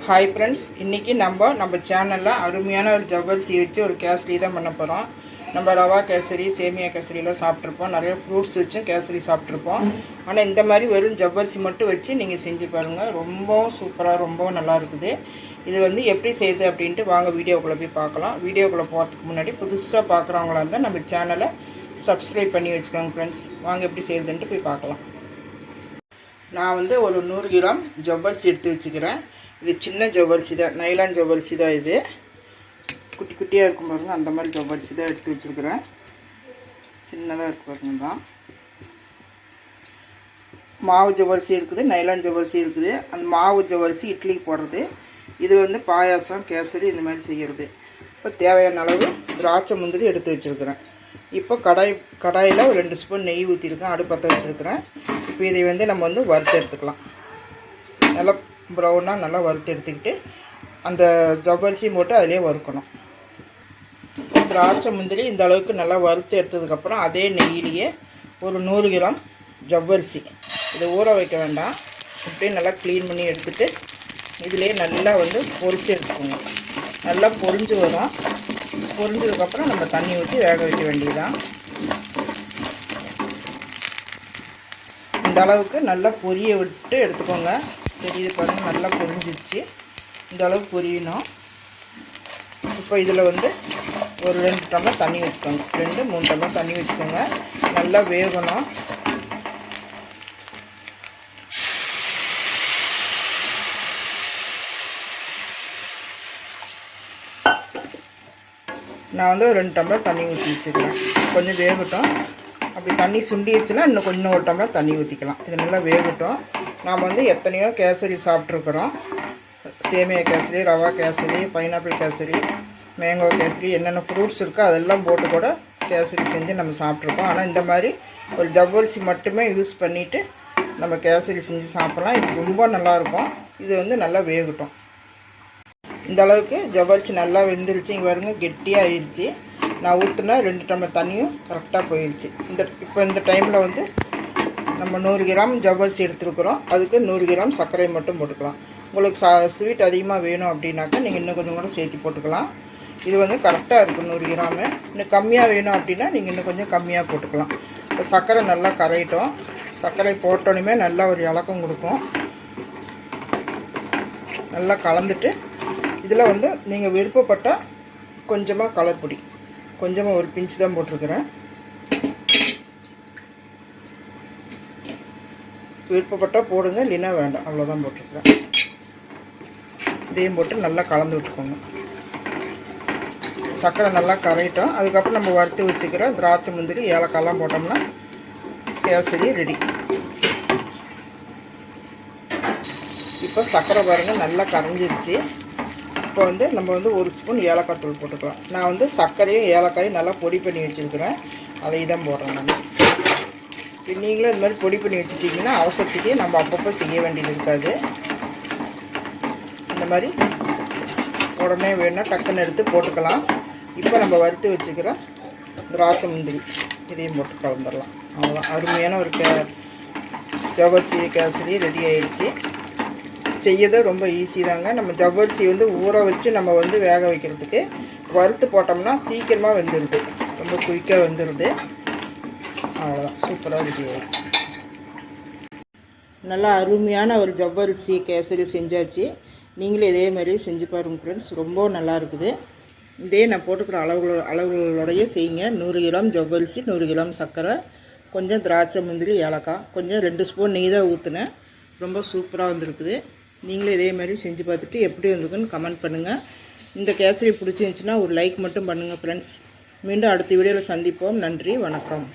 Hi friends, இன்றைக்கி நம்ம சேனலில் அருமையான ஒரு ஜவ்வரிசி வச்சு ஒரு கேசரி தான் பண்ண போகிறோம். நம்ம ரவா கேசரி, சேமியா கேசரிலாம் சாப்பிட்ருப்போம். நிறைய ஃப்ரூட்ஸ் வச்சும் கேசரி சாப்பிட்ருப்போம். ஆனால் இந்த மாதிரி வெறும் ஜவ்வரிசி மட்டும் வச்சு நீங்கள் செஞ்சு பாருங்கள். ரொம்பவும் சூப்பராக, ரொம்பவும் நல்லா இருக்குது. இது எப்படி செய்யுது அப்படின்ட்டு வாங்க வீடியோக்குள்ளே போய் பார்க்கலாம். வீடியோக்குள்ளே போகிறதுக்கு முன்னாடி புதுசாக பார்க்குறவங்களா இருந்தால் நம்ம சேனலை சப்ஸ்கிரைப் பண்ணி வச்சுக்கோங்க ஃப்ரெண்ட்ஸ். வாங்க எப்படி செய்யுதுன்ட்டு போய் பார்க்கலாம். நான் ஒரு 100 கிராம் ஜவ்வரிசி எடுத்து வச்சுக்கிறேன். இது சின்ன ஜவ்வரிசி தான், நைலான் ஜவ்வரிசி தான். இது குட்டி குட்டியாக இருக்கும் பாருங்கள், அந்த மாதிரி ஜவ்வரிசி தான் எடுத்து வச்சுருக்கிறேன். சின்னதாக இருக்கு பாருங்க தான். மாவு ஜவ்வரிசி இருக்குது, நைலான் ஜவ்வரிசி இருக்குது. அந்த மாவு ஜவ்வரிசி இட்லிக்கு போடுறது. இது பாயாசம், கேசரி இந்த மாதிரி செய்கிறது. இப்போ தேவையான அளவு திராட்சை முந்திரி எடுத்து வச்சுருக்கிறேன். இப்போ கடாயில் ஒரு 2 ஸ்பூன் நெய் ஊற்றிருக்கேன், அடுப்பத்தை வச்சுருக்கிறேன். இப்போ இதை நம்ம வறுத்து எடுத்துக்கலாம். நல்லா ப்ரௌனாக நல்லா வறுத்து எடுத்துக்கிட்டு அந்த ஜவ்வரிசி போட்டு அதிலே வறுக்கணும். திராட்சை முந்திரி இந்த அளவுக்கு நல்லா வறுத்து எடுத்ததுக்கப்புறம் அதே நெய்யிலேயே ஒரு 100 கிராம் ஜவ்வரிசி, இதை ஊற வைக்க வேண்டாம், இப்படியே நல்லா க்ளீன் பண்ணி எடுத்துகிட்டு இதிலே நல்லா பொரிச்சு எடுத்துக்கோங்க. நல்லா பொரிஞ்சு வரும். பொரிஞ்சதுக்கப்புறம் நம்ம தண்ணி ஊற்றி வேக வைக்க வேண்டியதுதான். இந்த அளவுக்கு நல்லா பொரிய விட்டு எடுத்துக்கோங்க. சரி, இது பாருங்கள் நல்லா பொரிஞ்சிச்சு. இந்த அளவுக்கு பொரியணும். இப்போ இதில் ஒரு 2 டம்ளர் தண்ணி வச்சுக்கோங்க. 2-3 டம்ளர் தண்ணி வச்சுக்கோங்க. நல்லா வேகணும். நான் 2 டம்ளர் தண்ணி ஊற்றி வச்சுக்கிறேன். கொஞ்சம் வேகட்டும். அப்படி தண்ணி சுண்டிடுச்சுன்னா இன்னும் 1 டம்ளர் தண்ணி ஊற்றிக்கலாம். இது நல்லா வேகட்டும். நாம் எத்தனையோ கேசரி சாப்பிட்ருக்குறோம். சேமியா கேசரி, ரவா கேசரி, பைனாப்பிள் கேசரி, மேங்கோ கேசரி, என்னென்ன ஃப்ரூட்ஸ் இருக்கோ அதெல்லாம் போட்டு கூட கேசரி செஞ்சு நம்ம சாப்பிட்ருக்கோம். ஆனால் இந்த மாதிரி ஒரு ஜவ்வரிசி மட்டுமே யூஸ் பண்ணிவிட்டு நம்ம கேசரி செஞ்சு சாப்பிட்லாம். இது ரொம்ப நல்லாயிருக்கும். இது நல்லா வேகட்டும். இந்த அளவுக்கு ஜவ்வரிசி நல்லா வெந்துருச்சு. இங்கே பாருங்க, கெட்டியாக ஆயிடுச்சு. நான் ஊற்றுனா 2 டம்ளர் தண்ணியும் கரெக்டாக போயிடுச்சு. இப்போ இந்த டைமில் நம்ம 100 கிராம் ஜவ்வரிசி எடுத்துருக்குறோம். அதுக்கு 100 கிராம் சர்க்கரை மட்டும் போட்டுக்கலாம். உங்களுக்கு ஸ்வீட் அதிகமாக வேணும் அப்படின்னாக்கா நீங்கள் இன்னும் கொஞ்சம் கூட சேர்த்து போட்டுக்கலாம். இது கரெக்டாக இருக்கும் 100 கிராமு. இன்னும் கம்மியாக வேணும் அப்படின்னா நீங்கள் இன்னும் கொஞ்சம் கம்மியாக போட்டுக்கலாம். இப்போ சர்க்கரை நல்லா கரையிட்டோம். சர்க்கரை போட்டோன்னே நல்லா ஒரு இலக்கம் கொடுக்கும். நல்லா கலந்துட்டு இதில் நீங்கள் விருப்பப்பட்டால் கொஞ்சமாக கலர் பொடி, கொஞ்சமாக ஒரு பிஞ்சு தான் போட்டிருக்கிறேன். விருப்பப்பட்டால் போடுங்க, இல்லைன்னா வேண்டாம், அவ்வளோதான் போட்டிருக்கிறேன். இதையும் போட்டு நல்லா கலந்து விட்டுக்கோங்க. சர்க்கரை நல்லா கரையிட்டோம். அதுக்கப்புறம் நம்ம வறுத்து வச்சுக்கிற திராட்சை முந்திரி, ஏலக்காயெல்லாம் போட்டோம்னா கேசரி ரெடி. இப்போ சர்க்கரை பாருங்கள் நல்லா கரைஞ்சிருச்சு. இப்போ நம்ம 1 ஸ்பூன் ஏலக்காய் தூள் போட்டுக்கலாம். நான் சர்க்கரையும் ஏலக்காயும் நல்லா பொடி பண்ணி வச்சுருக்கிறேன். அதை தான் போடுறேன் நான். நீங்களும் இந்த மாதிரி பொடி பண்ணி வச்சுட்டிங்கன்னா அவசரத்துக்கு நம்ம அப்பப்போ செய்ய வேண்டியது இருக்காது. இந்த மாதிரி உடனே வேணுன்னா டக்குன்னு எடுத்து போட்டுக்கலாம். இப்போ நம்ம வறுத்து வச்சுக்கிற திராட்சை முந்திரி இதையும் போட்டு கலந்துடலாம். அவ்வளோதான், அருமையான ஒரு ஜவ்வரிசி கேசரி ரெடி ஆயிடுச்சு. செய்யறது ரொம்ப ஈஸி தாங்க. நம்ம ஜவ்வரிசி ஊற வச்சு நம்ம வேக வைக்கிறதுக்கு வறுத்து போட்டோம்னா சீக்கிரமாக வெந்துடுது, ரொம்ப குயிக்காக வெந்துடுது. அவ்வளோதான், சூப்பராக ரெடி ஆகிடுச்சு. நல்லா அருமையான ஒரு ஜவ்வரிசி கேசரி செஞ்சாச்சு. நீங்களும் இதே மாதிரி செஞ்சு பாருங்க ஃப்ரெண்ட்ஸ். ரொம்ப நல்லா இருக்குது. இதே நான் போட்டுக்கிற அளவுகளோடையே செய்யுங்க. 100 கிராம் ஜவ்வரிசி, 100 கிராம் சர்க்கரை, கொஞ்சம் திராட்சை முந்திரி, ஏலக்காய், கொஞ்சம் 2 ஸ்பூன் நெய் தான் ஊற்றுனேன். ரொம்ப சூப்பராக வந்திருக்குது. நீங்களும் இதே மாதிரி செஞ்சு பார்த்துட்டு எப்படி வந்திருக்குன்னு கமெண்ட் பண்ணுங்கள். இந்த கேசரி பிடிச்சிருந்துச்சின்னா ஒரு லைக் மட்டும் பண்ணுங்கள் ஃப்ரெண்ட்ஸ். மீண்டும் அடுத்த வீடியோவில் சந்திப்போம். நன்றி, வணக்கம்.